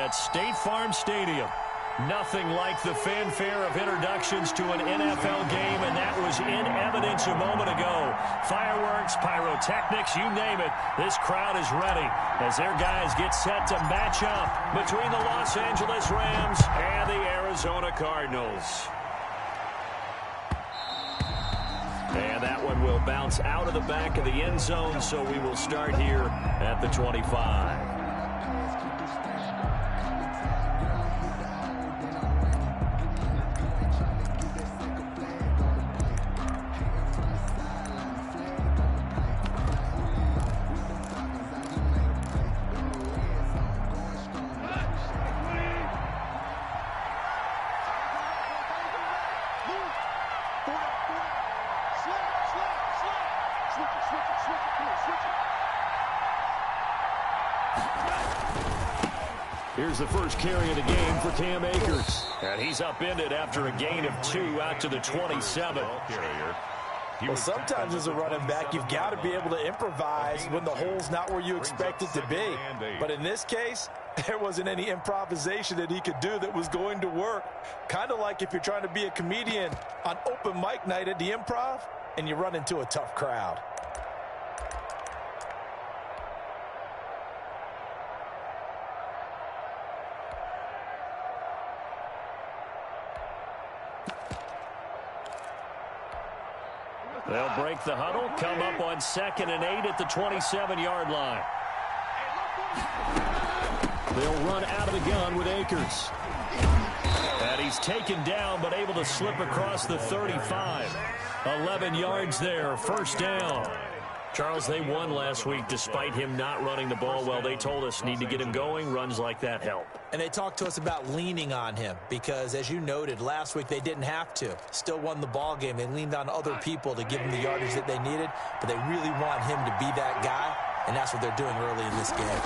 at State Farm Stadium. Nothing like the fanfare of introductions to an NFL game, and that was in evidence a moment ago. Fireworks, pyrotechnics, you name it. This crowd is ready as their guys get set to match up between the Los Angeles Rams and the Arizona Cardinals. And that one will bounce out of the back of the end zone, so we will start here at the 25. Here's the first carry of the game for Cam Akers. And he's upended after a gain of 2 out to the 27. Well, sometimes as a running back, you've got to be able to improvise when the hole's not where you expect it to be. But in this case, there wasn't any improvisation that he could do that was going to work. Kind of like if you're trying to be a comedian on open mic night at the Improv and you run into a tough crowd. They'll break the huddle, come up on 2nd and 8 at the 27-yard line. They'll run out of the gun with Akers. And he's taken down but able to slip across the 35. 11 yards there, first down. Charles, they won last week despite him not running the ball well. They told us need to get him going. Runs like that help. And they talked to us about leaning on him because, as you noted, last week they didn't have to. Still won the ball game. They leaned on other people to give them the yardage that they needed, but they really want him to be that guy, and that's what they're doing early in this game.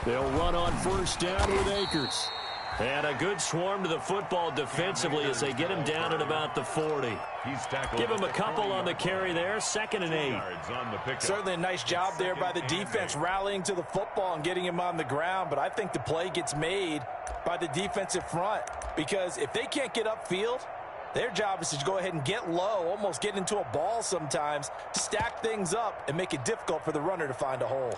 They'll run on first down with Akers. And a good swarm to the football defensively as they get him down at about the 40. Give him a couple on the carry there, 2nd and 8. Certainly a nice job there by the defense rallying to the football and getting him on the ground, but I think the play gets made by the defensive front because if they can't get upfield, their job is to go ahead and get low, almost get into a ball sometimes, stack things up and make it difficult for the runner to find a hole.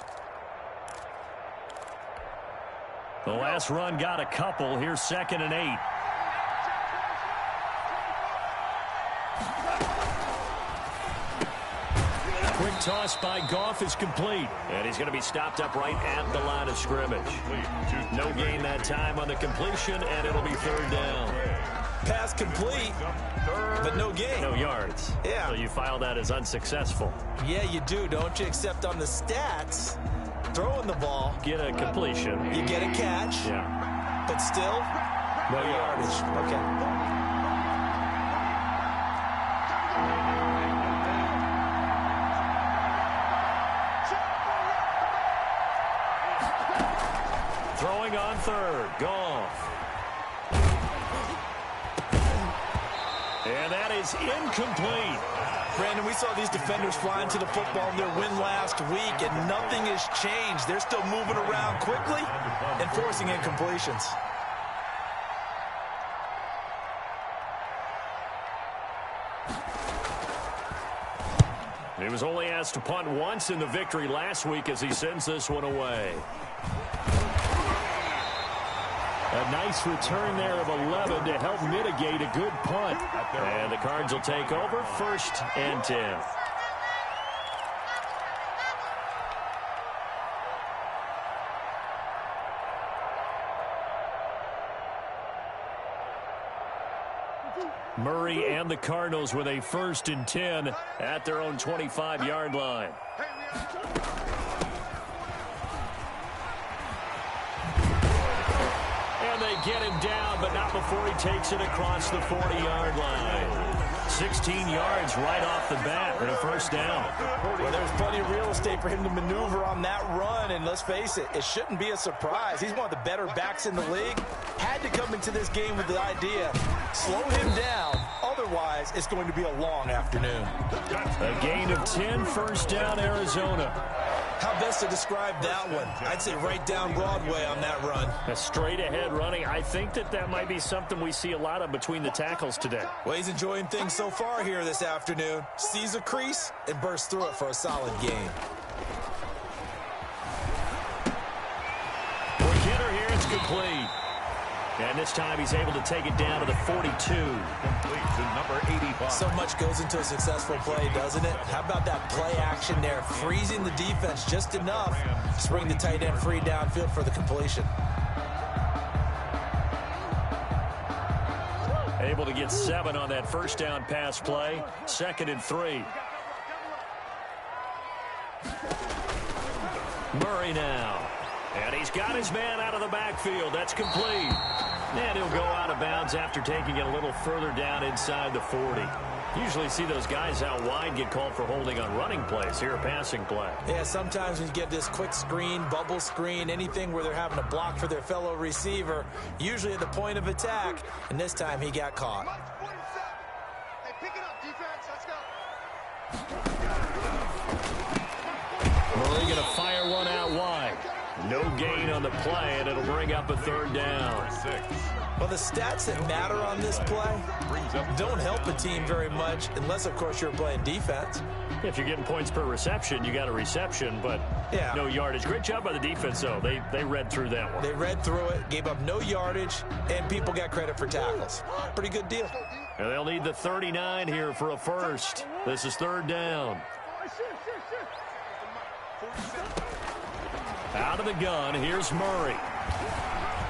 The last run got a couple. Here's 2nd and 8. Quick toss by Goff is complete. And he's going to be stopped up right at the line of scrimmage. No gain that time on the completion, and it'll be 3rd down. Pass complete, but no gain. No yards. Yeah. So you file that as unsuccessful. Yeah, you do, don't you? Except on the stats, throwing the ball. Get a completion. You get a catch. Yeah. But still, no yardage. Okay. Throwing on 3rd. Goff. And that is incomplete. Brandon, we saw these defenders flying to the football in their win last week, and nothing has changed. They're still moving around quickly and forcing incompletions. He was only asked to punt once in the victory last week as he sends this one away. A nice return there of 11 to help mitigate a good punt. And the Cards will take over 1st and 10. Murray and the Cardinals with a 1st and 10 at their own 25-yard line. Get him down, but not before he takes it across the 40-yard line. 16 yards right off the bat and a 1st down. Well, there's plenty of real estate for him to maneuver on that run, and let's face it, it shouldn't be a surprise. He's one of the better backs in the league. Had to come into this game with the idea, slow him down, otherwise it's going to be a long afternoon. A gain of 10, 1st down, Arizona. How best to describe that one? I'd say right down Broadway on that run. A straight-ahead running. I think that might be something we see a lot of between the tackles today. Well, he's enjoying things so far here this afternoon. Sees a crease and bursts through it for a solid gain. For Kidder here, it's complete. And this time he's able to take it down to the 42. Complete to number 85. So much goes into a successful play, doesn't it? How about that play action there? Freezing the defense just enough to bring the tight end free downfield for the completion. Able to get 7 on that first down pass play. 2nd and 3. Murray now. And he's got his man out of the backfield. That's complete. And he'll go out of bounds after taking it a little further down inside the 40. Usually see those guys out wide get called for holding on running plays. Here, a passing play. Yeah, sometimes when you get this quick screen, bubble screen, anything where they're having to block for their fellow receiver, usually at the point of attack, and this time he got caught. Hey, pick it up, defense. Let's go. Murray going to fire one out wide. No gain on the play, and it'll bring up a 3rd down. 6. Well, the stats that matter on this play don't help a team very much unless, of course, you're playing defense. If you're getting points per reception, you got a reception, but yeah, no yardage. Great job by the defense, though. They read through that one. They read through it, gave up no yardage, and people got credit for tackles. Pretty good deal. And they'll need the 39 here for a first. This is 3rd down. Out of the gun, here's Murray.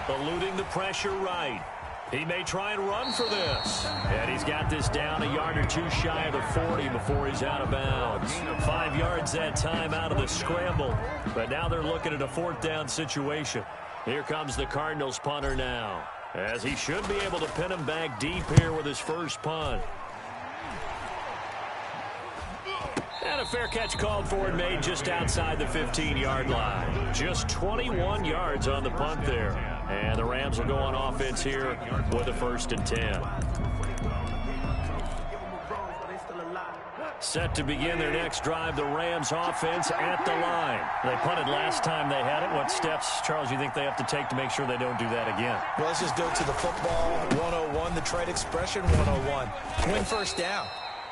Eluding the pressure right. He may try and run for this. And he's got this down a yard or two shy of the 40 before he's out of bounds. 5 yards that time out of the scramble. But now they're looking at a 4th down situation. Here comes the Cardinals punter now, as he should be able to pin him back deep here with his first punt. And a fair catch called for and made just outside the 15-yard line. Just 21 yards on the punt there. And the Rams will go on offense here with a 1st and 10. Set to begin their next drive, the Rams offense at the line. They punted last time they had it. What steps, Charles, you think they have to take to make sure they don't do that again? Well, let's just go to the football 101, the trade expression 101. Win first down.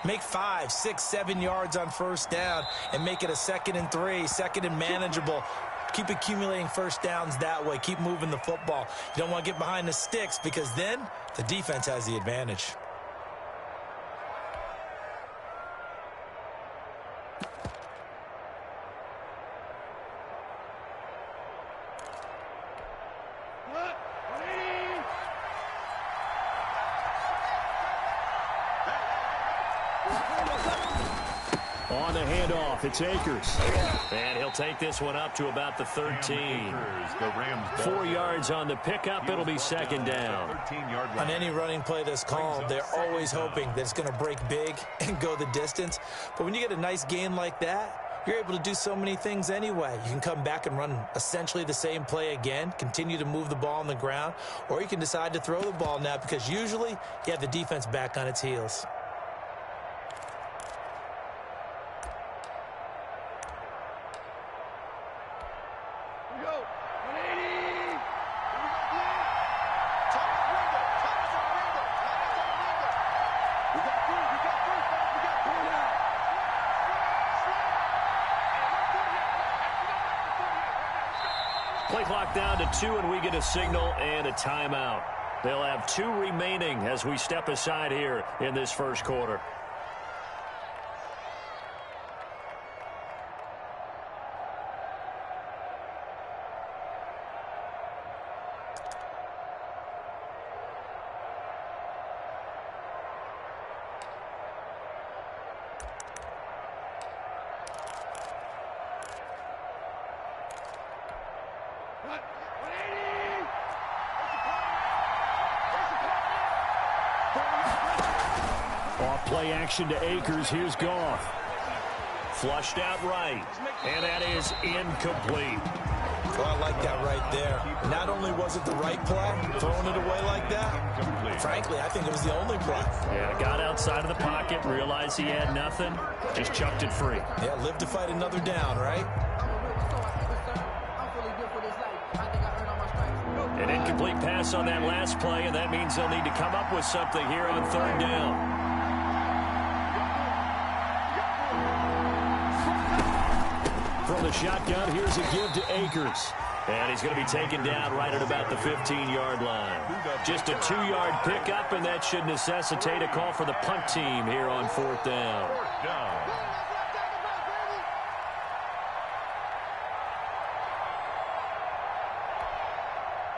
Make 5, 6, 7 yards on first down and make it a 2nd and 3, 2nd and manageable. Keep accumulating first downs that way. Keep moving the football. You don't want to get behind the sticks because then the defense has the advantage. On the handoff, it's Akers. And he'll take this one up to about the 13. 4 yards on the pickup. It'll be 2nd down. On any running play that's called, they're always hoping that it's going to break big and go the distance. But when you get a nice gain like that, you're able to do so many things anyway. You can come back and run essentially the same play again, continue to move the ball on the ground, or you can decide to throw the ball now because usually you have the defense back on its heels. Play clock down to 2, and we get a signal and a timeout. They'll have 2 remaining as we step aside here in this first quarter. Play action to Akers. Here's Goff. Flushed out right. And that is incomplete. Well, I like that right there. Not only was it the right play, throwing it away like that, frankly, I think it was the only play. Yeah, got outside of the pocket, realized he had nothing, just chucked it free. Yeah, live to fight another down, right? An incomplete pass on that last play, and that means they'll need to come up with something here on third down. From the shotgun, here's a give to Akers. And he's going to be taken down right at about the 15-yard line. Just a 2-yard pickup, and that should necessitate a call for the punt team here on fourth down.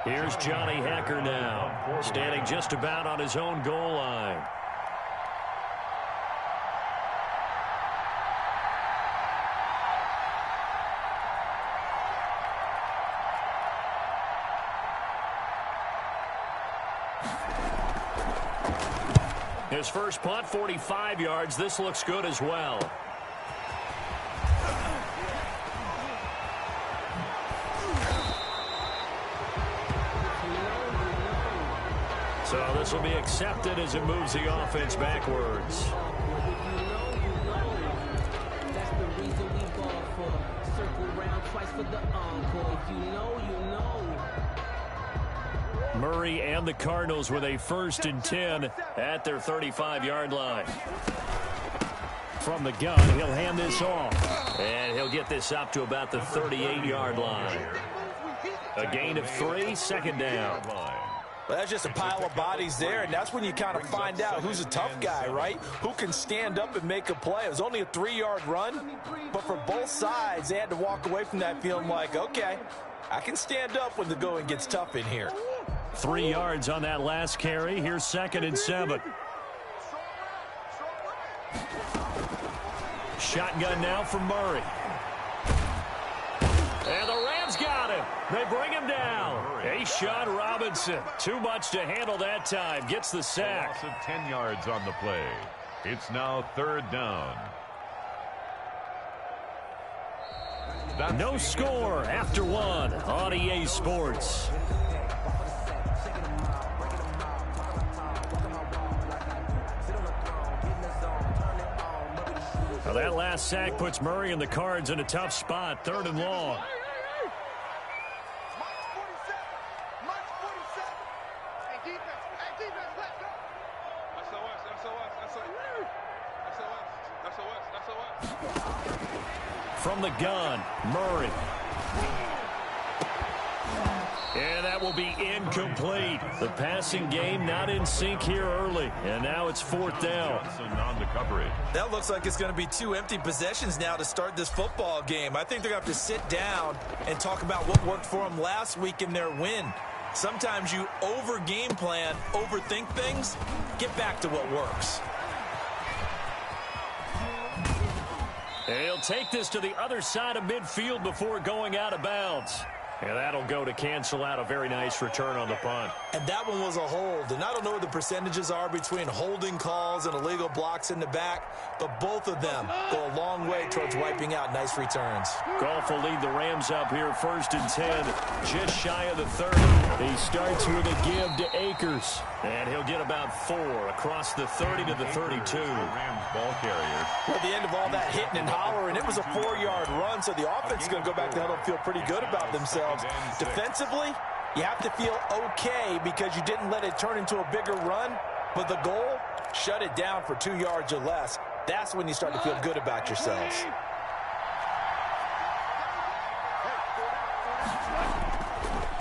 Here's Johnny Hekker now, standing just about on his own goal line. His first punt, 45 yards. This looks good as well. So this will be accepted as it moves the offense backwards. That's the reason we ball for. Circle round twice for the encore. If you know, you know. Murray and the Cardinals with a 1st and 10 at their 35-yard line. From the gun, he'll hand this off. And he'll get this up to about the 38-yard line. A gain of 3, 2nd down. Well, that's just a pile of bodies there, and that's when you kind of find out who's a tough guy, right? Who can stand up and make a play. It was only a 3-yard run, but for both sides, they had to walk away from that feeling like, okay, I can stand up when the going gets tough in here. 3 yards on that last carry. Here's 2nd and 7. Shotgun now for Murray. And the Rams got him. They bring him down. A'Shawn Robinson. Too much to handle that time. Gets the sack. A loss of 10 yards on the play. It's now 3rd down. No score after 1 on EA Sports. Now that last sack puts Murray and the Cards in a tough spot. 3rd and long. From the gun, Murray. And that will be incomplete. The passing game not in sync here early. And now it's 4th down. On the coverage. That looks like it's going to be 2 empty possessions now to start this football game. I think they're going to have to sit down and talk about what worked for them last week in their win. Sometimes you over-game plan, overthink things. Get back to what works. And he'll take this to the other side of midfield before going out of bounds. And that'll go to cancel out a very nice return on the punt. And that one was a hold. And I don't know what the percentages are between holding calls and illegal blocks in the back, but both of them go a long way towards wiping out nice returns. Goff will lead the Rams up here 1st and 10, just shy of the 30. He starts with a give to Akers. And he'll get about 4 across the 30 to the 32. Rams ball carrier. Well, at the end of all that hitting and hollering, it was a 4-yard run, so the offense is going to go back to huddle and feel pretty good about themselves. Defensively, you have to feel okay because you didn't let it turn into a bigger run, but the goal, shut it down for 2 yards or less. That's when you start to feel good about yourselves.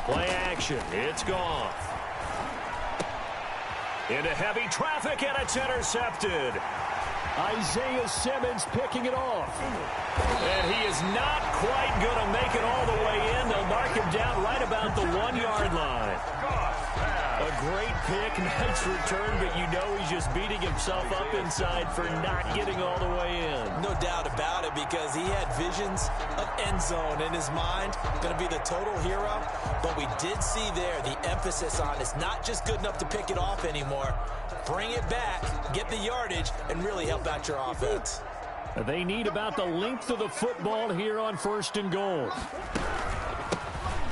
Play action. It's gone. Into heavy traffic, and it's intercepted. Isaiah Simmons picking it off. And he is not quite going to make it all the way in. They'll mark him down right about the 1-yard line. A great pick, nice return, but you know he's just beating himself up inside for not getting all the way in. No doubt about it, because he had visions of end zone in his mind. Going to be the total hero. But we did see there the emphasis on it's not just good enough to pick it off anymore. Bring it back, get the yardage, and really help out your offense. They need about the length of the football here on 1st and goal.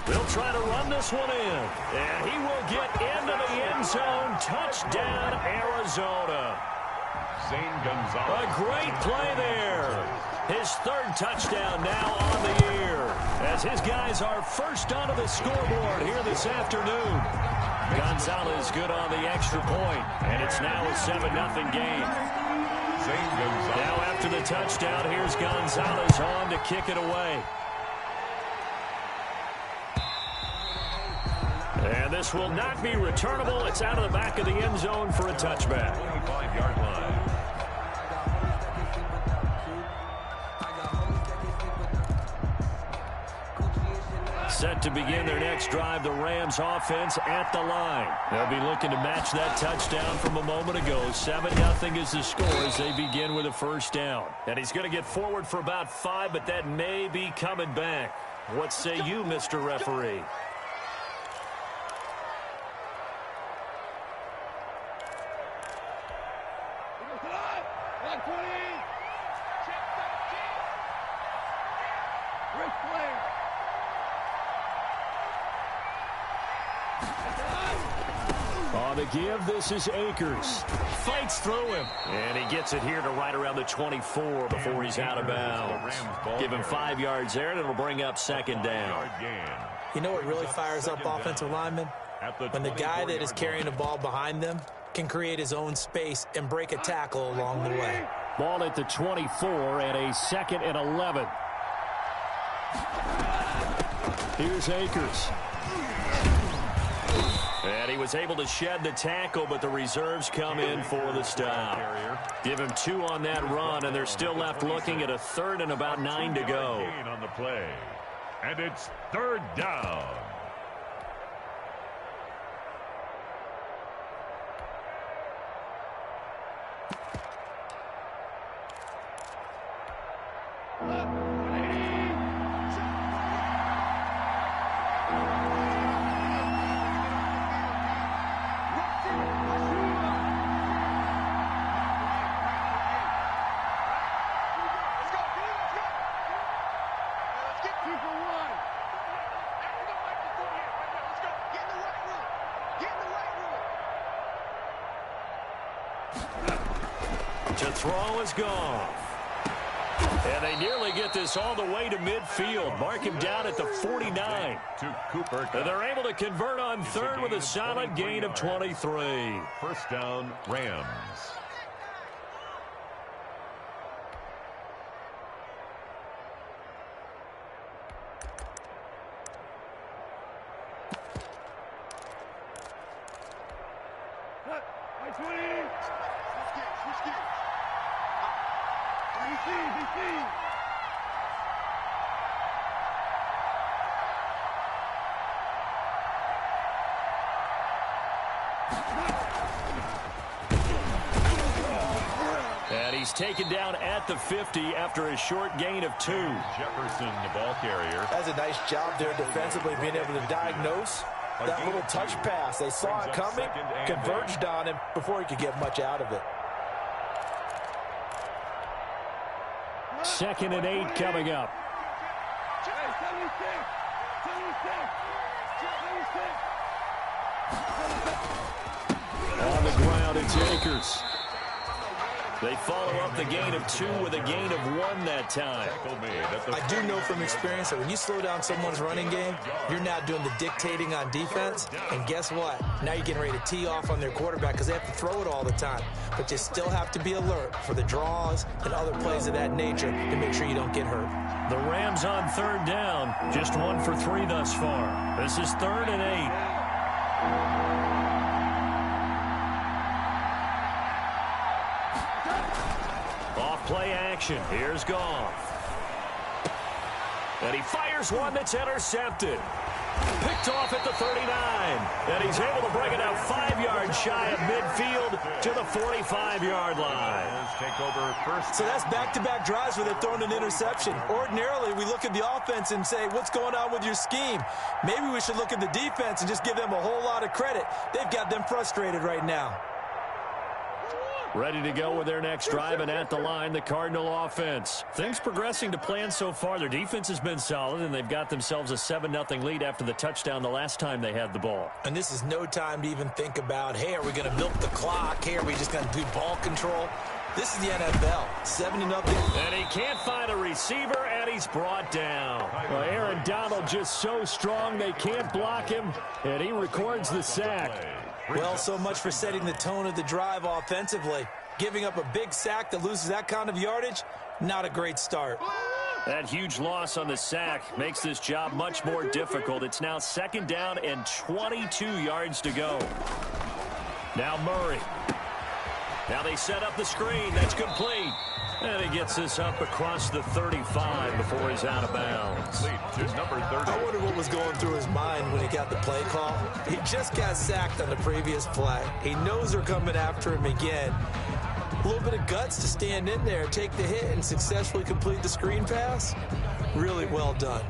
They'll try to run this one in. And he will get into the end zone. Touchdown, Arizona. Zane Gonzalez. A great play there. His third touchdown now on the year, as his guys are first onto the scoreboard here this afternoon. Gonzalez good on the extra point, and it's now a 7-0 game. Now after the touchdown, here's Gonzalez on to kick it away. And this will not be returnable. It's out of the back of the end zone for a touchback. 25-yard line. Set to begin their next drive, the Rams offense at the line. They'll be looking to match that touchdown from a moment ago. 7-0 is the score as they begin with a first down. And he's going to get forward for about 5, but that may be coming back. What say you, Mr. Referee? On the give, this is Akers. Fights through him. And he gets it here to right around the 24 before he's out of bounds. Give him 5 yards there, and it'll bring up second down. You know what really fires up offensive linemen? When the guy that is carrying the ball behind them can create his own space and break a tackle along the way. Ball at the 24 and a 2nd and 11. Here's Akers. And he was able to shed the tackle, but the reserves come in for the stop. Give him 2 on that run, and they're still left looking at a 3rd and about 9 to go. On the play. And it's 3rd down. To throw is gone. And they nearly get this all the way to midfield. Mark him down at the 49. To Cooper. And they're able to convert on 3rd with a solid gain of 23. First down, Rams. And he's taken down at the 50 after a short gain of 2. Jefferson, the ball carrier. That's a nice job there defensively, being able to diagnose that little touch pass. They saw it coming, converged on him before he could get much out of it. 2nd and 8 coming up. On the ground, it's Akers. They follow up the gain of 2 with a gain of 1 that time. I do know from experience that when you slow down someone's running game, you're now doing the dictating on defense. And guess what? Now you're getting ready to tee off on their quarterback because they have to throw it all the time. But you still have to be alert for the draws and other plays of that nature to make sure you don't get hurt. The Rams on 3rd down. Just 1 for 3 thus far. This is 3rd and 8. Play action. Here's Goff. And he fires one that's intercepted. Picked off at the 39. And he's able to bring it out 5 yards shy of midfield to the 45-yard line. Take over first. So that's back-to-back drives where they're throwing an interception. Ordinarily, we look at the offense and say, what's going on with your scheme? Maybe we should look at the defense and just give them a whole lot of credit. They've got them frustrated right now. Ready to go with their next drive, and at the line, the Cardinal offense. Things progressing to plan so far. Their defense has been solid, and they've got themselves a 7-0 lead after the touchdown the last time they had the ball. And this is no time to even think about, hey, are we going to milk the clock? Hey, are we just going to do ball control? This is the NFL. 70-0. And he can't find a receiver, and he's brought down. Well, Aaron Donald just so strong they can't block him, and he records the sack. Well, so much for setting the tone of the drive offensively. Giving up a big sack that loses that kind of yardage, not a great start. That huge loss on the sack makes this job much more difficult. It's now 2nd down and 22 yards to go. Now Murray. Now they set up the screen. That's complete. And he gets this up across the 35 before he's out of bounds. I wonder what was going through his mind when he got the play call. He just got sacked on the previous play. He knows they're coming after him again. A little bit of guts to stand in there, take the hit, and successfully complete the screen pass. Really well done.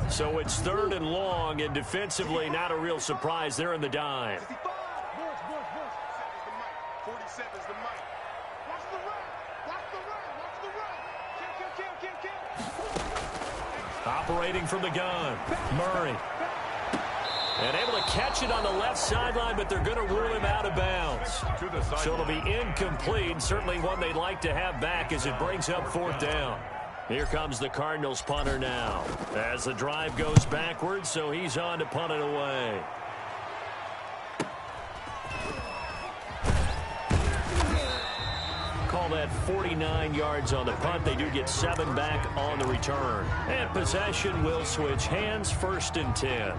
So it's 3rd and long, and defensively not a real surprise. They're in the dime. 47's the mic. Watch the run. Watch the run. Watch the run. Kill. Operating from the gun, Murray. And able to catch it on the left sideline, but they're going to rule him out of bounds. So it'll be incomplete. Certainly one they'd like to have back as it brings up 4th down. Here comes the Cardinals punter now. As the drive goes backwards, so he's on to punt it away. Call that 49 yards on the punt. They do get 7 back on the return. And possession will switch hands, 1st and 10.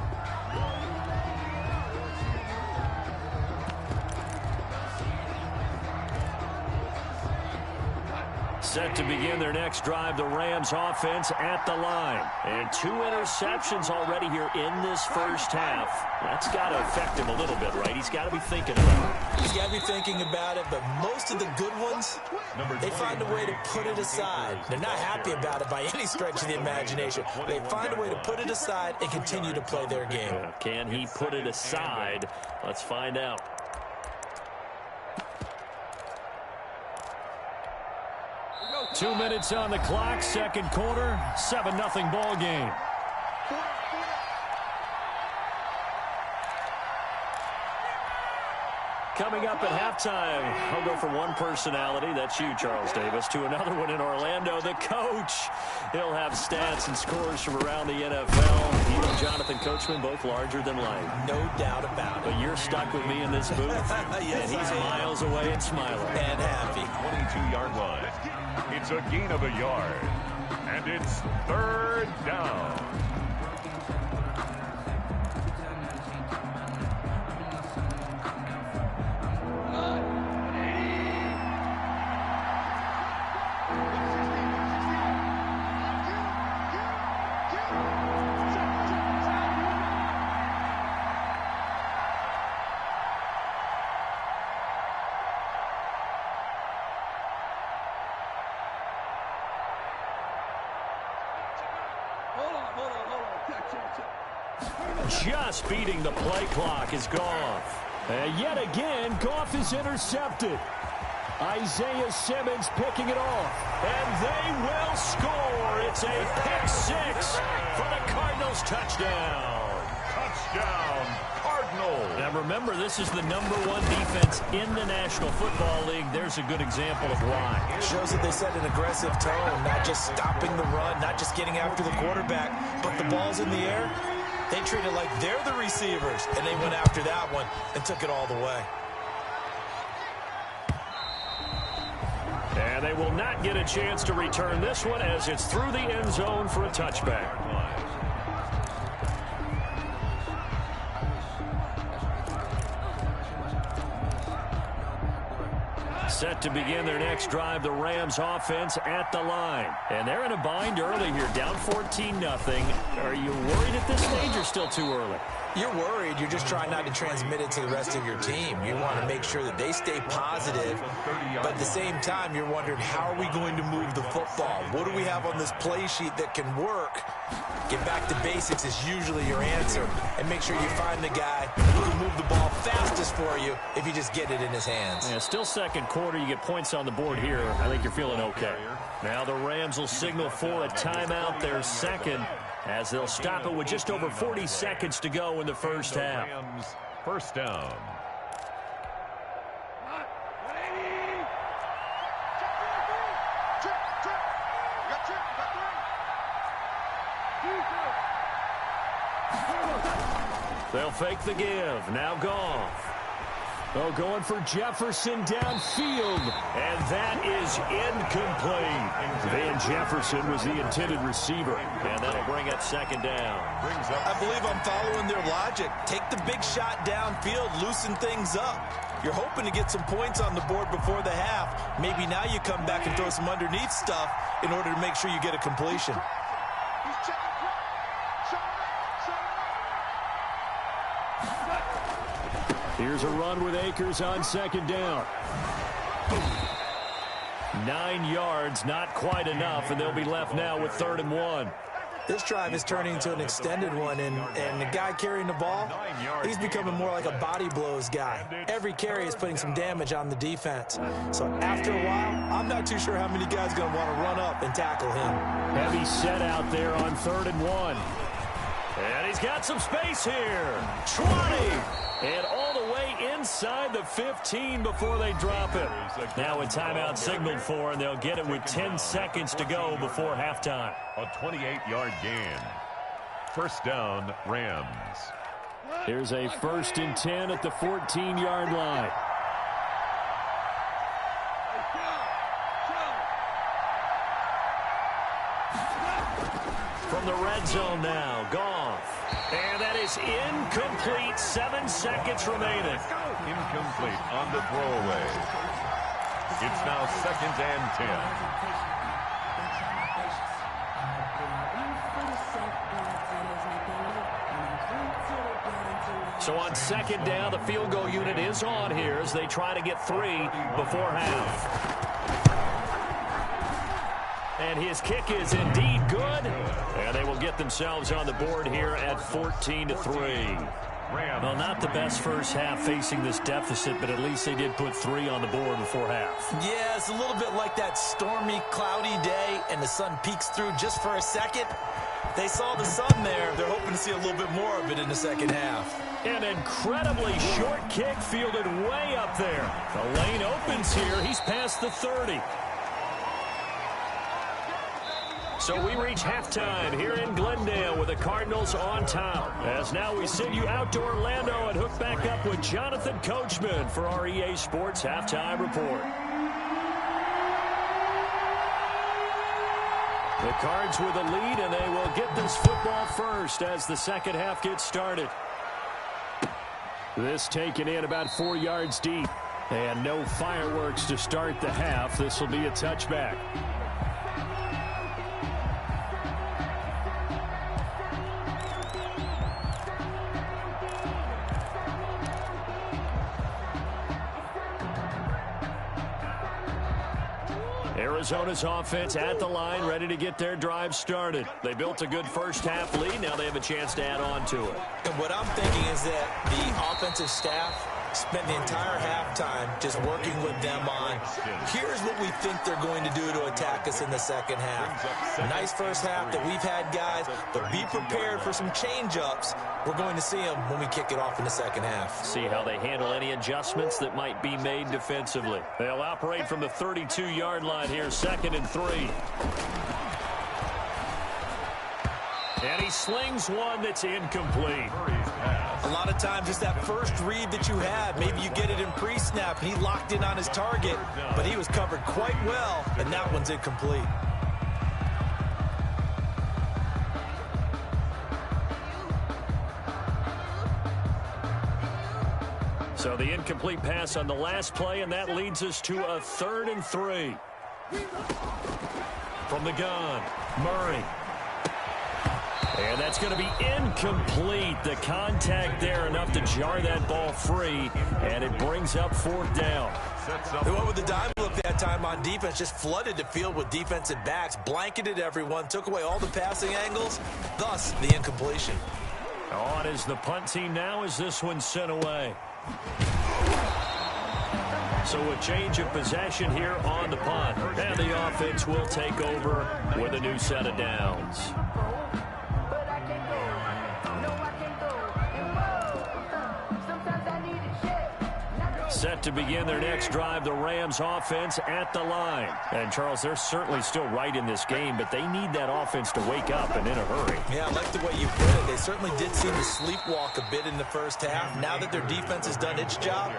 Set to begin their next drive, the Rams offense at the line. And 2 interceptions already here in this first half. That's got to affect him a little bit, right? He's got to be thinking about it. He's got to be thinking about it, but most of the good ones, they find a way to put it aside. They're not happy about it by any stretch of the imagination. They find a way to put it aside and continue to play their game. Can he put it aside? Let's find out. Two minutes on the clock, 2nd quarter, 7-0 ball game. Coming up at halftime, I'll go from one personality, that's you, Charles Davis, to another one in Orlando, the coach. He'll have stats and scores from around the NFL. He and Jonathan Coachman, both larger than life. No doubt about it. But you're stuck with me in this booth, yes, and he's miles away and smiling. And happy. 22-yard line. It's a gain of a yard. And it's 3rd down. Just beating the play clock is Goff. And yet again, Goff is intercepted. Isaiah Simmons picking it off. And they will score. It's a pick 6 for the Cardinals touchdown. Touchdown, Cardinals. Now remember, this is the #1 defense in the National Football League. There's a good example of why. It shows that they set an aggressive tone, not just stopping the run, not just getting after the quarterback, but the ball's in the air. They treat it like they're the receivers, and they went after that one and took it all the way. And they will not get a chance to return this one as it's through the end zone for a touchback. Set to begin their next drive, the Rams offense at the line. And they're in a bind early here, down 14-0. Are you worried at this stage or still too early? You're worried. You're just trying not to transmit it to the rest of your team. You want to make sure that they stay positive, but at the same time, you're wondering, how are we going to move the football? What do we have on this play sheet that can work? Get back to basics is usually your answer, and make sure you find the guy who can move the ball fastest for you if you just get it in his hands. Yeah, still 2nd quarter. You get points on the board here. I think you're feeling okay. Now the Rams will signal for a timeout, their 2nd, as they'll stop it with just over 40 seconds to go in the first half. Rams, 1st down. They'll fake the give. Now Goff. Oh, going for Jefferson downfield. And that is incomplete. Van Jefferson was the intended receiver. And that'll bring it second down. I believe I'm following their logic. Take the big shot downfield, loosen things up. You're hoping to get some points on the board before the half. Maybe now you come back and throw some underneath stuff in order to make sure you get a completion. Here's a run with Akers on second down. 9 yards, not quite enough, and they'll be left now with 3rd and 1. This drive is turning into an extended one, and the guy carrying the ball, he's becoming more like a body blows guy. Every carry is putting some damage on the defense. So after a while, I'm not too sure how many guys are going to want to run up and tackle him. Heavy set out there on 3rd and 1. And he's got some space here. 20. And all the way inside the 15 before they drop it. Now a timeout signaled for, and they'll get it with 10 seconds to go before halftime. A 28-yard gain. First down, Rams. Here's a 1st and 10 at the 14-yard line. From the red zone now, Goff. And that is incomplete. 7 seconds remaining. Incomplete on the throwaway. It's now 2nd and 10. So on 2nd down, the field goal unit is on here as they try to get 3 before half. And his kick is indeed good. And they will get themselves on the board here at 14-3. Well, not the best first half facing this deficit, but at least they did put 3 on the board before half. Yeah, it's a little bit like that stormy, cloudy day, and the sun peeks through just for a second. They saw the sun there. They're hoping to see a little bit more of it in the second half. An incredibly short kick fielded way up there. The lane opens here. He's past the 30. So we reach halftime here in Glendale with the Cardinals on top. As now we send you out to Orlando and hook back up with Jonathan Coachman for our EA Sports Halftime Report. The Cards with a lead, and they will get this football first as the second half gets started. This taken in about 4 yards deep. And no fireworks to start the half. This will be a touchback. Arizona's offense at the line, ready to get their drive started. They built a good first half lead. Now they have a chance to add on to it. And what I'm thinking is that the offensive staff spent the entire halftime just working with them on, here's what we think they're going to do to attack us in the second half. Nice first half that we've had, guys, but be prepared for some change-ups. We're going to see them when we kick it off in the second half. See how they handle any adjustments that might be made defensively. They'll operate from the 32-yard line here, 2nd and 3. And he slings one that's incomplete. A lot of times it's that first read that you have. Maybe you get it in pre-snap, and he locked in on his target, but he was covered quite well, and that one's incomplete. So the incomplete pass on the last play, and that leads us to a 3rd and 3. From the gun, Murray. And that's going to be incomplete. The contact there enough to jar that ball free, and it brings up 4th down. They went with the dime look that time on defense, just flooded the field with defensive backs, blanketed everyone, took away all the passing angles, thus the incompletion. On is the punt team now as this one's sent away. So a change of possession here on the punt, and the offense will take over with a new set of downs. Set to begin their next drive, the Rams offense at the line. And, Charles, they're certainly still right in this game, but they need that offense to wake up and in a hurry. Yeah, I like the way you put it. They certainly did seem to sleepwalk a bit in the first half. Now that their defense has done its job,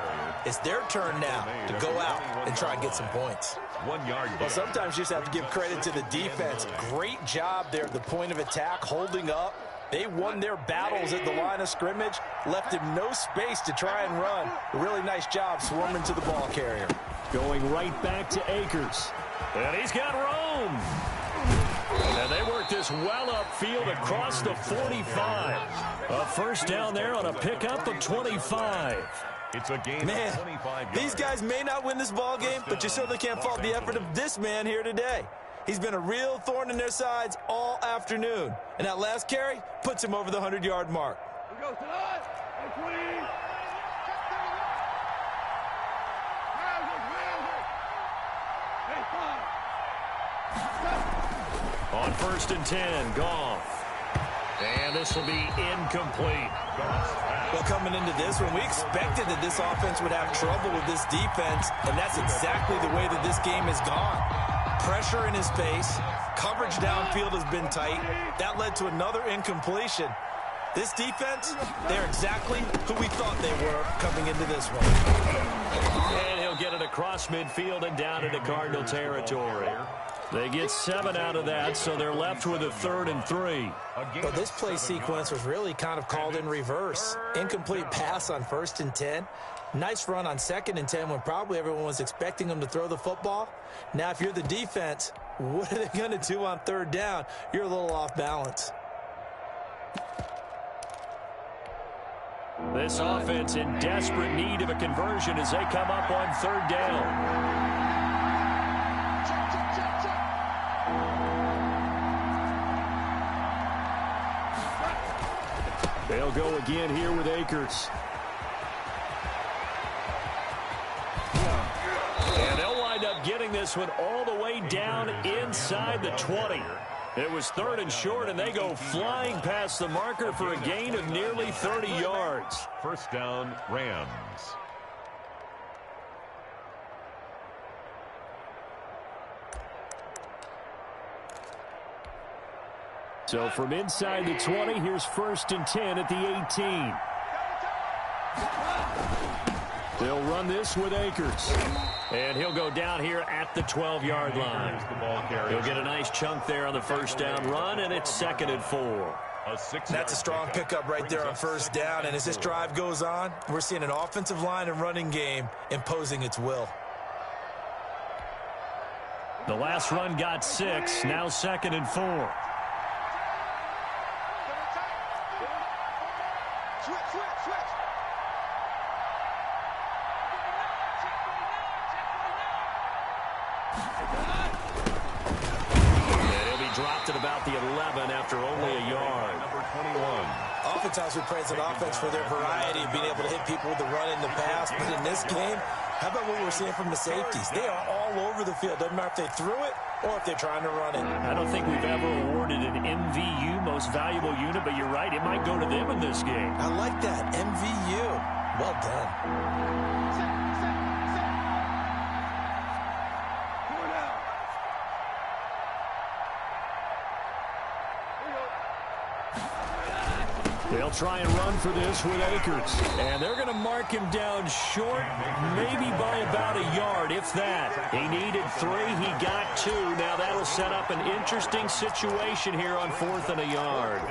it's their turn now to go out and try and get some points. 1 yard. Well, sometimes you just have to give credit to the defense. Great job there at the point of attack, holding up. They won their battles at the line of scrimmage, left him no space to try and run. A really nice job swarming to the ball carrier. Going right back to Akers. And he's got room. And they work this well upfield across the 45. A first down there on a pickup of 25. It's a game. Man, of 25 these guys may not win this ball game, but you certainly can't fault the effort of this man here today. He's been a real thorn in their sides all afternoon. And that last carry puts him over the 100-yard mark. On 1st and 10, Goff. And this will be incomplete. Well, coming into this one, we expected that this offense would have trouble with this defense, and that's exactly the way that this game has gone. Pressure in his face, coverage downfield has been tight. That led to another incompletion. This defense, they're exactly who we thought they were coming into this one. And he'll get it across midfield and down into Cardinal territory. They get 7 out of that, so they're left with a 3rd and 3. But this play sequence was really kind of called in reverse. Incomplete pass on 1st and 10. Nice run on 2nd and 10 when probably everyone was expecting them to throw the football. Now, if you're the defense, what are they going to do on 3rd down? You're a little off balance. This offense in desperate need of a conversion as they come up on 3rd down. They'll go again here with Akers. And they'll wind up getting this one all the way down inside the 20. It was 3rd and short, and they go flying past the marker for a gain of nearly 30 yards. First down, Rams. So from inside the 20, here's 1st and 10 at the 18. They'll run this with Akers. And he'll go down here at the 12-yard line. He'll get a nice chunk there on the first down run, and it's 2nd and 4. That's a strong pickup right there on 1st down. And as this drive goes on, we're seeing an offensive line and running game imposing its will. The last run got 6, now 2nd and 4. At about the 11 after only a yard. Number 21. Oftentimes we praise an offense for their variety of being able to hit people with the run in the pass, but in this game, how about what we're seeing from the safeties? They are all over the field. Doesn't matter if they threw it or if they're trying to run it. I don't think we've ever awarded an MVU, most valuable unit, but you're right, it might go to them in this game. I like that, MVU. Well done. They'll try and run for this with Akers. And they're going to mark him down short, maybe by about a yard, if that. He needed 3, he got 2. Now that'll set up an interesting situation here on 4th and a yard.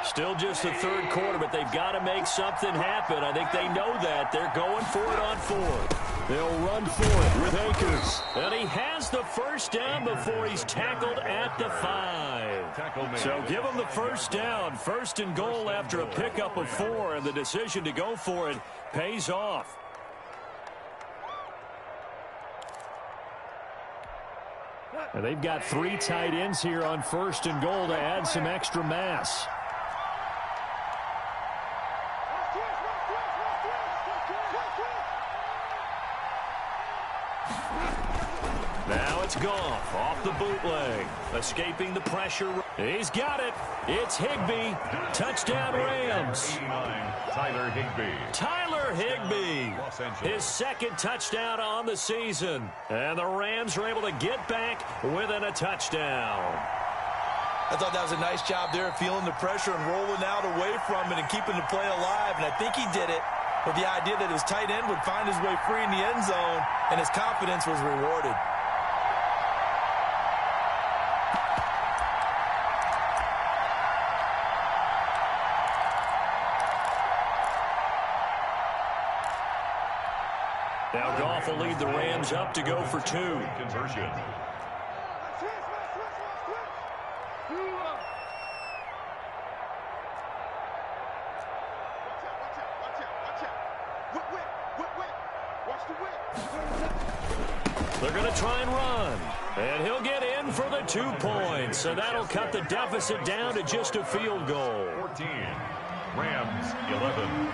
Still just the 3rd quarter, but they've got to make something happen. I think they know that. They're going for it on 4th. They'll run for it with Akers. And he has the first down before he's tackled at the 5. So give him the first down. 1st and goal after a pickup of 4, and the decision to go for it pays off. And they've got 3 tight ends here on 1st and goal to add some extra mass. Now it's it's Goff off the bootleg. Escaping the pressure. He's got it. It's Higbee. Touchdown, Rams. Tyler Higbee. Tyler Higbee. His second touchdown on the season. And the Rams are able to get back within a touchdown. I thought that was a nice job there, feeling the pressure and rolling out away from it and keeping the play alive. And I think he did it with the idea that his tight end would find his way free in the end zone, and his confidence was rewarded. Now Goff will lead the Rams up to go for 2. Conversion. They're going to try and run. And he'll get in for the 2 points. So that'll cut the deficit down to just a field goal. 14. Rams 11.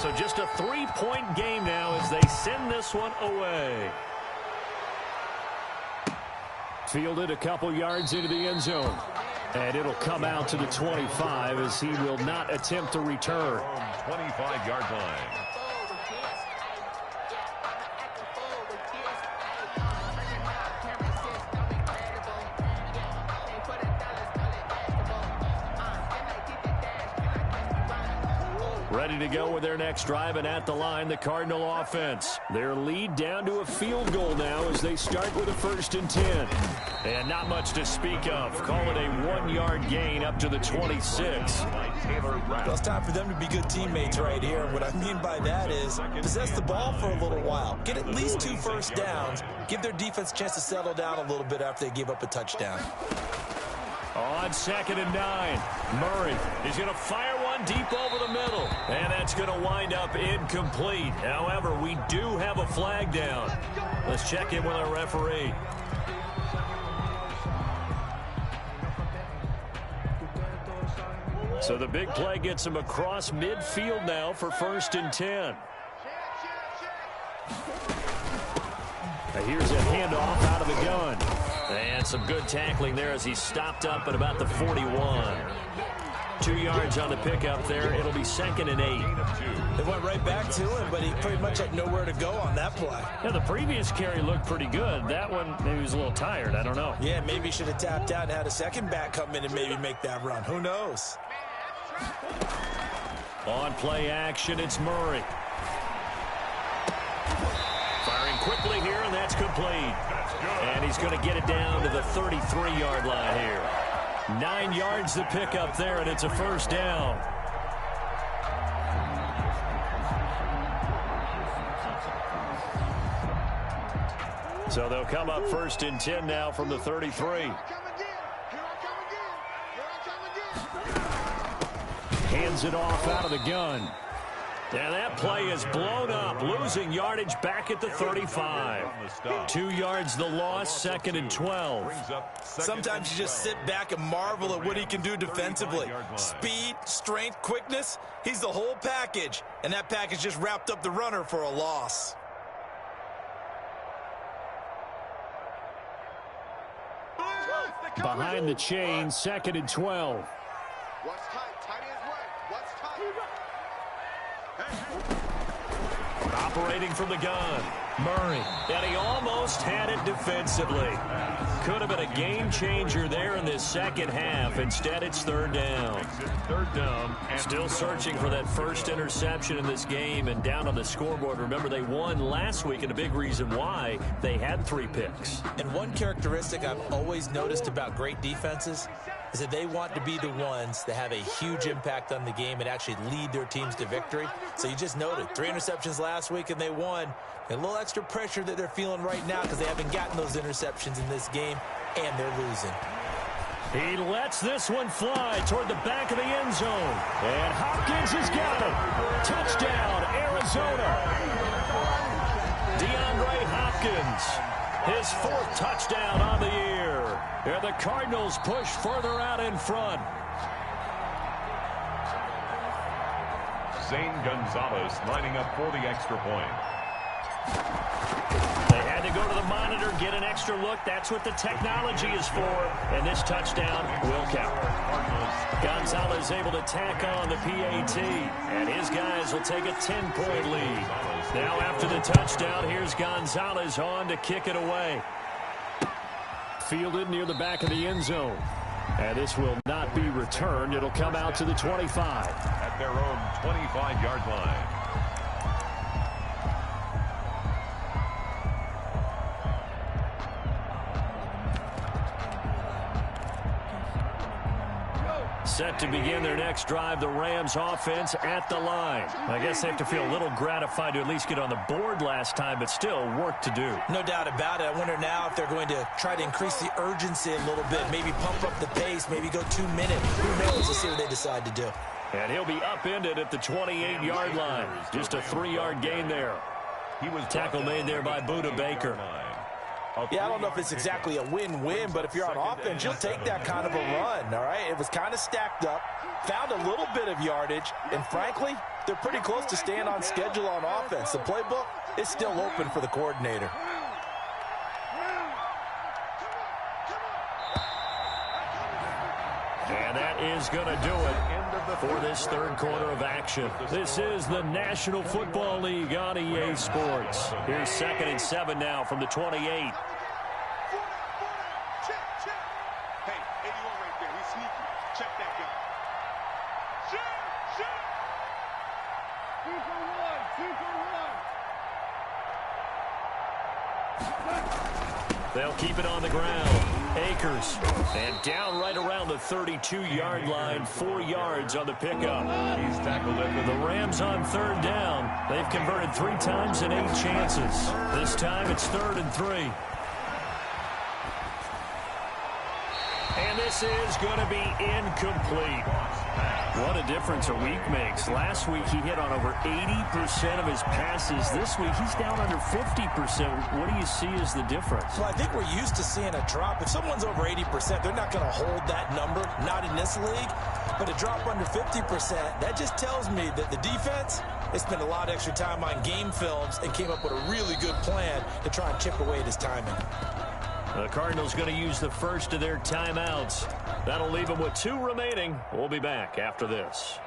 So just a 3-point game now as they send this one away. Fielded a couple yards into the end zone. And it'll come out to the 25 as he will not attempt to return. 25-yard line. Ready to go with their next drive, and at the line, the Cardinal offense. Their lead down to a field goal now as they start with a 1st and 10. And not much to speak of. Call it a 1-yard gain up to the 26. Well, it's time for them to be good teammates right here. What I mean by that is possess the ball for a little while. Get at least 2 first downs. Give their defense a chance to settle down a little bit after they give up a touchdown. On 2nd and 9, Murray is going to fire one deep over the middle. And that's going to wind up incomplete. However, we do have a flag down. Let's check in with our referee. So the big play gets him across midfield now for 1st and 10. Here's a handoff out of the gun. And some good tackling there as he stopped up at about the 41. 2 yards on the pickup there. It'll be 2nd and 8. They went right back to him, but he pretty much had nowhere to go on that play. Yeah, the previous carry looked pretty good. That one, maybe he was a little tired. I don't know. Yeah, maybe he should have tapped out and had a second back come in and maybe make that run. Who knows? On play action, it's Murray. Firing quickly here, and that's complete. And he's going to get it down to the 33-yard line here. 9 yards to pick up there, and it's a 1st down. So they'll come up 1st and 10 now from the 33. Hands it off out of the gun. And that play is blown up, losing yardage back at the 35. 2 yards the loss, 2nd and 12. Sometimes you just sit back and marvel at what he can do defensively. Speed, strength, quickness, he's the whole package. And that package just wrapped up the runner for a loss. Behind the chain, 2nd and 12. What's tight? Tight is right. What's tight? Operating from the gun, Murray. And he almost had it defensively. Could have been a game changer there in this second half. Instead, it's 3rd down. 3rd down. Still searching for that first interception in this game and down on the scoreboard. Remember, they won last week, and a big reason why they had 3 picks. And one characteristic I've always noticed about great defenses is that they want to be the ones that have a huge impact on the game and actually lead their teams to victory. So you just noted 3 interceptions last week and they won. And a little extra pressure that they're feeling right now because they haven't gotten those interceptions in this game and they're losing. He lets this one fly toward the back of the end zone. And Hopkins has got it. Touchdown, Arizona. DeAndre Hopkins, his 4th touchdown on the year. And the Cardinals push further out in front. Zane Gonzalez lining up for the extra point. They had to go to the monitor, get an extra look. That's what the technology is for. And this touchdown will count. Gonzalez able to tack on the PAT. And his guys will take a 10-point lead. Now after the touchdown, here's Gonzalez on to kick it away. Fielded near the back of the end zone. And this will not be returned. It'll come out to the 25. At their own 25-yard line. Set to begin their next drive, the Rams offense at the line. I guess they have to feel a little gratified to at least get on the board last time, but still work to do. No doubt about it. I wonder now if they're going to try to increase the urgency a little bit, maybe pump up the pace, maybe go 2 minutes. Who knows? We'll see what they decide to do. And he'll be upended at the 28-yard line. Just a 3-yard gain there. He was tackle made there by Budda Baker. Yeah, I don't know if it's exactly a win-win, but if you're on offense, you'll take that kind of a run, all right? It was kind of stacked up, found a little bit of yardage, and frankly, they're pretty close to staying on schedule on offense. The playbook is still open for the coordinator. And that is going to do it for this third quarter of action. This is the National Football League on EA Sports. Here's 2nd and 7 now from the 28. Hey, 81 right there. He's sneaky. Check that guy. Shoot! 2 for 1. They'll keep it on the ground. Akers. And down right around the 32-yard line. 4 yards on the pickup. He's tackled it. The Rams on 3rd down. They've converted 3 times in 8 chances. This time it's 3rd and 3. And this is going to be incomplete. What a difference a week makes. Last week he hit on over 80% of his passes. This week he's down under 50%. What do you see as the difference? Well, I think we're used to seeing a drop. If someone's over 80%, they're not going to hold that number, not in this league. But a drop under 50%, that just tells me that the defense, they spent a lot of extra time on game films and came up with a really good plan to try and chip away at his timing. The Cardinals going to use the first of their timeouts. That'll leave them with 2 remaining. We'll be back after this.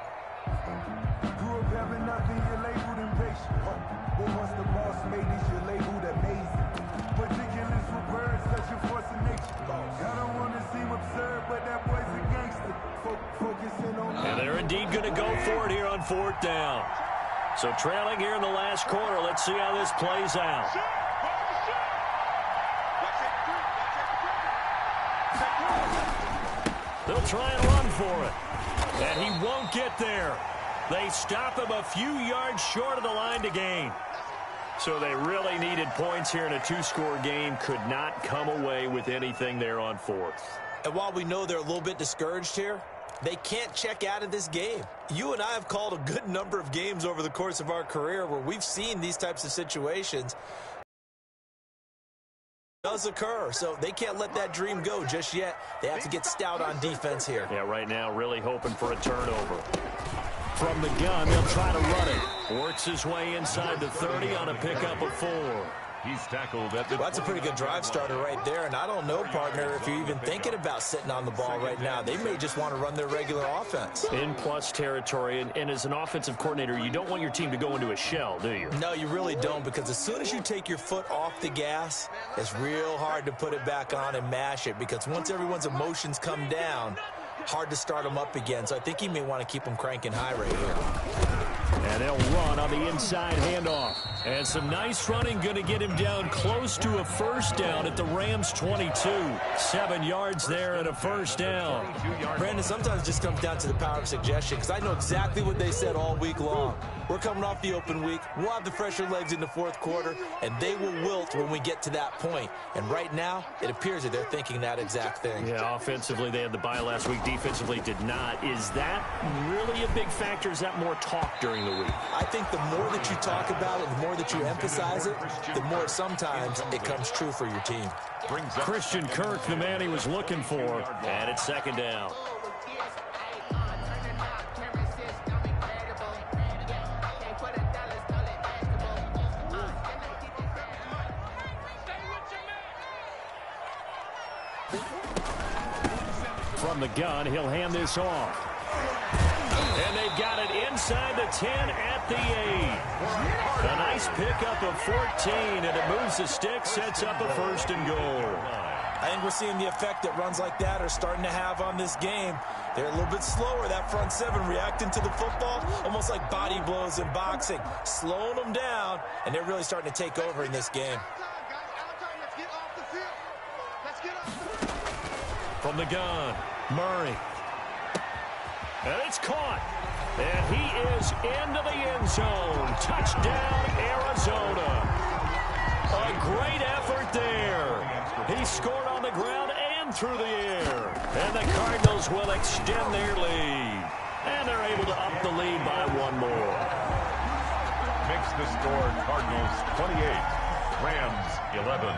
Grew up having nothing, you're labeled impatient. But once the boss made this, you're labeled amazing. Ridiculous with words, such a force of nature. I don't want to seem absurd, but that boy's a gangster. Focusing on... And they're indeed going to go for it here on 4th down. So trailing here in the last quarter. Let's see how this plays out. They'll try and run for it. And he won't get there. They stop him a few yards short of the line to gain. So they really needed points here in a 2-score game. Could not come away with anything there on 4th. And while we know they're a little bit discouraged here, they can't check out of this game. You and I have called a good number of games over the course of our career where we've seen these types of situations does occur, so they can't let that dream go just yet. They have to get stout on defense here. Yeah, right now really hoping for a turnover. From the gun, they'll try to run it. Works his way inside the 30 on a pickup of 4. He's tackled at the... Well, that's a pretty good drive starter right there, and I don't know, partner, if you're even thinking about sitting on the ball right now. They may just want to run their regular offense. In plus territory, and as an offensive coordinator, you don't want your team to go into a shell, do you? No, you really don't, because as soon as you take your foot off the gas, it's real hard to put it back on and mash it, because once everyone's emotions come down, hard to start them up again. So I think he may want to keep them cranking high right here. And they'll run on the inside handoff. And some nice running, going to get him down close to a 1st down at the Rams 22. 7 yards there and a 1st down. Brandon, sometimes it just comes down to the power of suggestion, because I know exactly what they said all week long. We're coming off the open week. We'll have the fresher legs in the 4th quarter, and they will wilt when we get to that point. And right now, it appears that they're thinking that exact thing. Yeah, offensively, they had the bye last week. Defensively, did not. Is that really a big factor? Is that more talk during the week? I think the more that you talk about it, the more that you emphasize it, the more sometimes it comes true for your team. Christian Kirk, the man he was looking for, and it's 2nd down. from the gun. He'll hand this off. And they've got it inside the 10 at the 8. A nice pickup of 14, and it moves the stick, sets up a 1st and goal. I think we're seeing the effect that runs like that are starting to have on this game. They're a little bit slower, that front 7, reacting to the football, almost like body blows in boxing, slowing them down, and they're really starting to take over in this game. From the gun, Murray. And it's caught. And he is into the end zone. Touchdown, Arizona. A great effort there. He scored on the ground and through the air. And the Cardinals will extend their lead. And they're able to up the lead by 1 more. Makes the score Cardinals 28, Rams 11.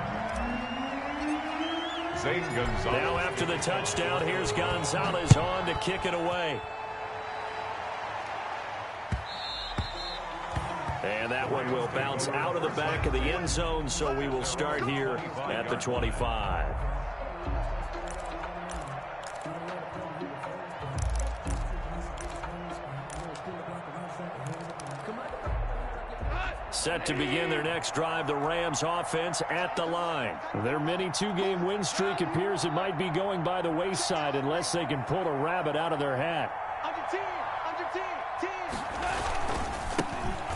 Now after the touchdown, here's Gonzalez on to kick it away. And that one will bounce out of the back of the end zone, so we will start here at the 25. Set to begin their next drive, the Rams offense at the line. Their mini 2-game win streak appears it might be going by the wayside unless they can pull a rabbit out of their hat.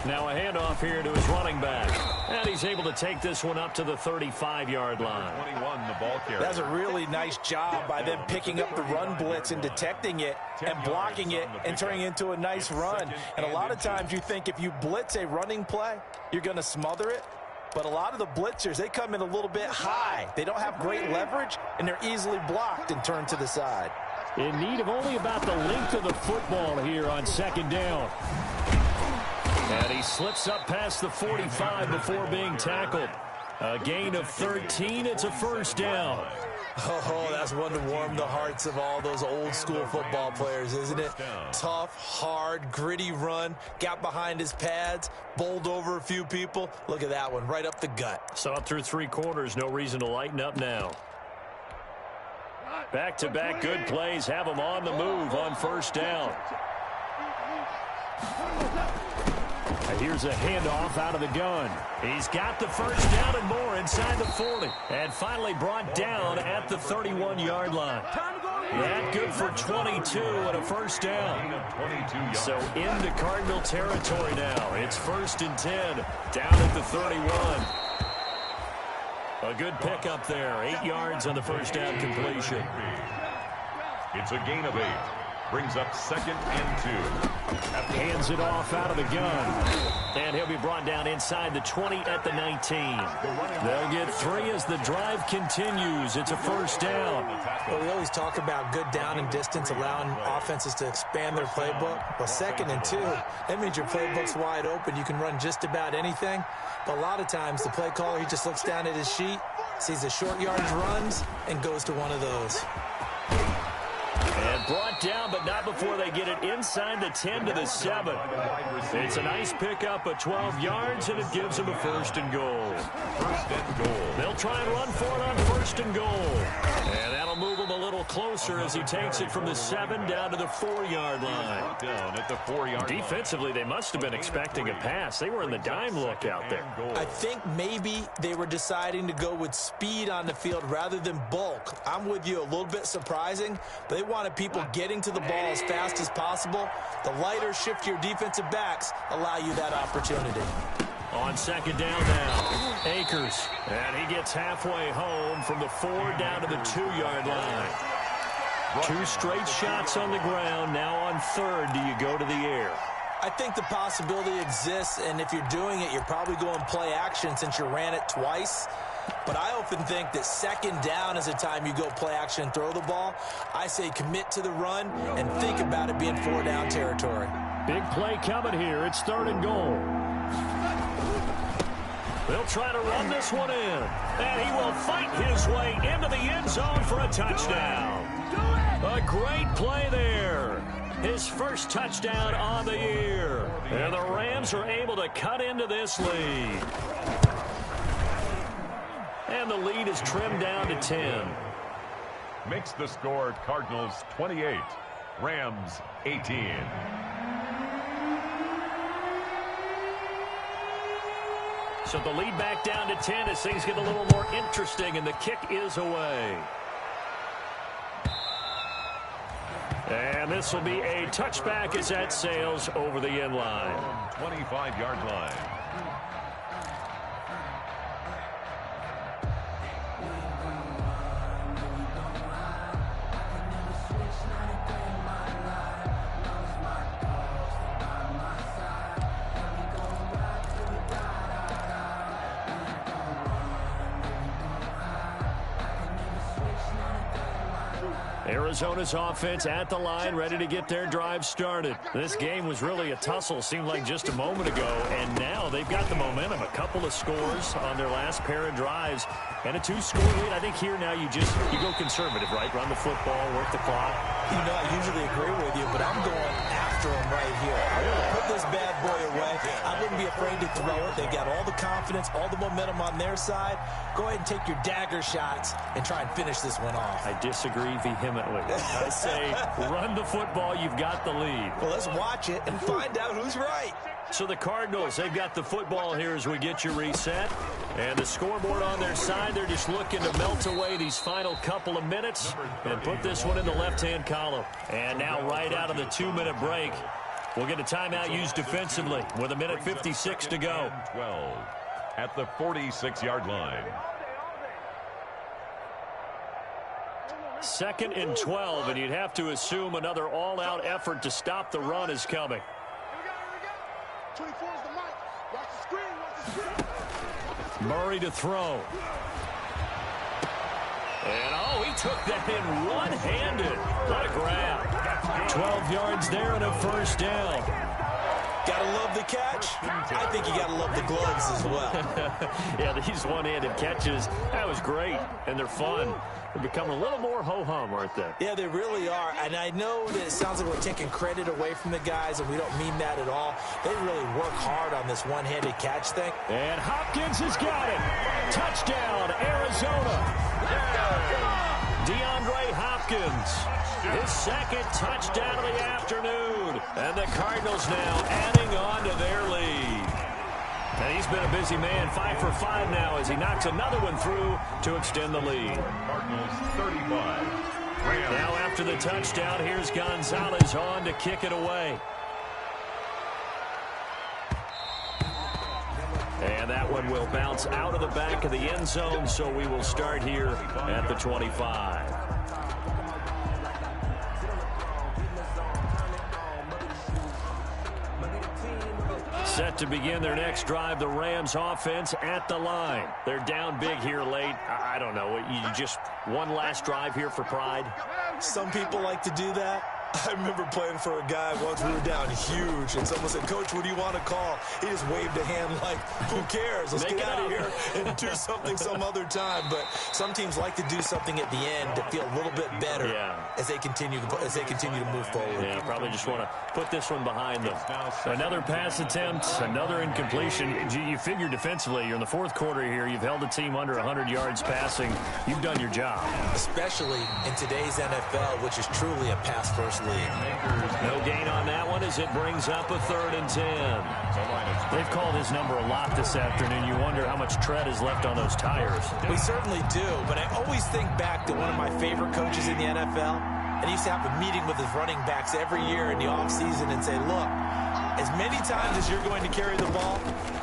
Now a handoff here to his running back. And he's able to take this one up to the 35-yard line. 21, the ball carrier. That's a really nice job by them picking up the run blitz and detecting it and blocking it and turning it into a nice run. And a lot of times you think if you blitz a running play, you're going to smother it. But a lot of the blitzers, they come in a little bit high. They don't have great leverage, and they're easily blocked and turned to the side. In need of only about the length of the football here on 2nd down. And he slips up past the 45 before being tackled. A gain of 13. It's a 1st down. Oh, that's one to warm the hearts of all those old school football players, isn't it? Tough, hard, gritty run. Got behind his pads, bowled over a few people. Look at that one, right up the gut. Saw it through 3 quarters. No reason to lighten up now. Back-to-back good plays have him on the move on 1st down. Here's a handoff out of the gun. He's got the 1st down and more inside the 40. And finally brought down at the 31-yard line. That good for 22 and a 1st down. So into Cardinal territory now. It's 1st and 10 down at the 31. A good pickup there. 8 yards on the 1st down completion. It's a gain of 8. Brings up 2nd and 2. Hands it off out of the gun. And he'll be brought down inside the 20 at the 19. They'll get 3 as the drive continues. It's a 1st down. Well, we always talk about good down and distance, allowing offenses to expand their playbook. Well, 2nd and 2, that means your playbook's wide open. You can run just about anything. But a lot of times, the play caller, he just looks down at his sheet, sees the short yardage runs, and goes to one of those. And brought down, but not before they get it inside the 10 to the 7. It's a nice pickup of 12 yards, and it gives them a 1st and goal. 1st and goal. They'll try and run for it on 1st and goal. And that'll move him a little closer as he takes it from the 7 down to the 4-yard line. Down at the 4-yard line. Defensively, they must have been expecting a pass. They were in the dime look out there. I think maybe they were deciding to go with speed on the field rather than bulk. I'm with you, a little bit surprising. They wanted people getting to the ball as fast as possible. The lighter, shiftier defensive backs allow you that opportunity. On 2nd down now, Akers. And he gets halfway home from the 4 down to the 2-yard line. 2 straight shots on the ground. Now on 3rd, do you go to the air? I think the possibility exists, and if you're doing it, you're probably going play action since you ran it twice. But I often think that 2nd down is the time you go play action and throw the ball. I say commit to the run and think about it being 4-down territory. Big play coming here. It's 3rd and goal. They'll try to run this one in. And he will fight his way into the end zone for a touchdown. A great play there. His 1st touchdown on the year. And the Rams are able to cut into this lead. And the lead is trimmed down to 10. makes the score Cardinals 28, Rams 18. So the lead back down to 10 as things get a little more interesting, and the kick is away. And this will be a touchback as that sails over the end line. 25-yard line. Arizona's offense at the line, ready to get their drive started. This game was really a tussle, seemed like just a moment ago, and now they've got the momentum. A couple of scores on their last pair of drives, and a 2-score lead. I think here now you go conservative, right? Run the football, work the clock. You know, I usually agree with you, but I'm going after him right here. I want to put this bad boy away. I wouldn't be afraid to throw it. They've got all the confidence, all the momentum on their side. Go ahead and take your dagger shots and try and finish this one off. I disagree vehemently. I say run the football. You've got the lead. Well, let's watch it and find out who's right. So the Cardinals, they've got the football here as we get you reset. And the scoreboard on their side, they're just looking to melt away these final couple of minutes and put this one in the left-hand column. And now right out of the 2-minute break, we'll get a timeout used defensively with 1:56 to go. 12 at the 46-yard line. 2nd and 12, and you'd have to assume another all-out effort to stop the run is coming. 24 is the mic. Watch the screen. Watch the screen. Murray to throw. And, oh, he took that in one-handed. What a grab. 12 yards there and a first down. Gotta love the catch. I think you gotta love the gloves as well. Yeah, these one-handed catches, that was great, and they're fun. They're becoming a little more ho-hum, aren't they? Yeah, they really are. And I know that it sounds like we're taking credit away from the guys, and we don't mean that at all. They really work hard on this one-handed catch thing. And Hopkins has got it. Touchdown, Arizona. DeAndre Hopkins, his second touchdown of the afternoon. And the Cardinals now adding on to their lead. And he's been a busy man, 5 for 5 now as he knocks another one through to extend the lead. Cardinals 35. Now after the touchdown, here's Gonzalez on to kick it away. And that one will bounce out of the back of the end zone, so we will start here at the 25. Set to begin their next drive, the Rams offense at the line. They're down big here late. I don't know. You just one last drive here for pride? Some people like to do that. I remember playing for a guy once. We were down huge, and someone said, "Coach, what do you want to call?" He just waved a hand like, "Who cares? Let's get out of here and do something some other time." But some teams like to do something at the end to feel a little bit better as they continue to move forward. Yeah, probably just want to put this one behind them. Another pass attempt, another incompletion. You figure defensively, you're in the fourth quarter here. You've held the team under 100 yards passing. You've done your job. Especially in today's NFL, which is truly a pass-first league. No gain on that one as it brings up a 3rd and 10. They've called his number a lot this afternoon. You wonder how much tread is left on those tires. We certainly do, but I always think back to one of my favorite coaches in the NFL, and he used to have a meeting with his running backs every year in the offseason and say, "Look, as many times as you're going to carry the ball,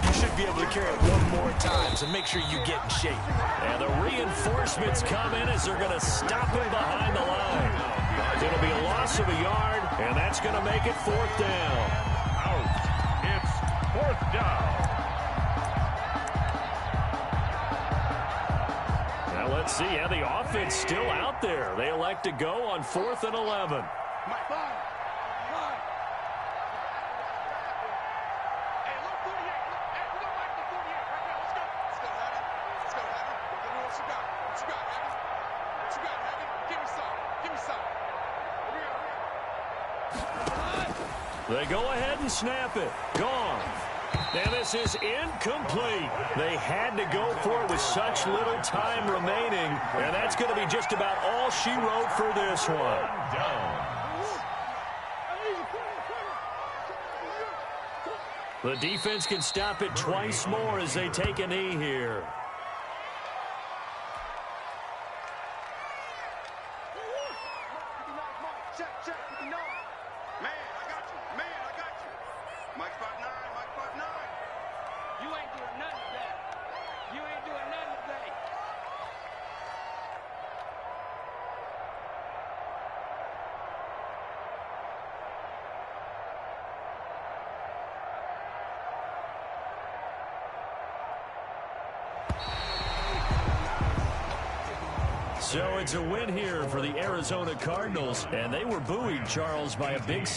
you should be able to carry it one more time, so make sure you get in shape." And the reinforcements come in as they're going to stop him behind the line. It'll be a loss of a yard, and that's going to make it 4th down. Out. It's 4th down. Now let's see. Yeah, the offense still out there. They elect to go on 4th and 11. They go ahead and snap it. Gone. And this is incomplete. They had to go for it with such little time remaining, and that's going to be just about all she wrote for this one. The defense can stop it twice more as they take a knee here. So it's a win here for the Arizona Cardinals, and they were buoyed, Charles, by a big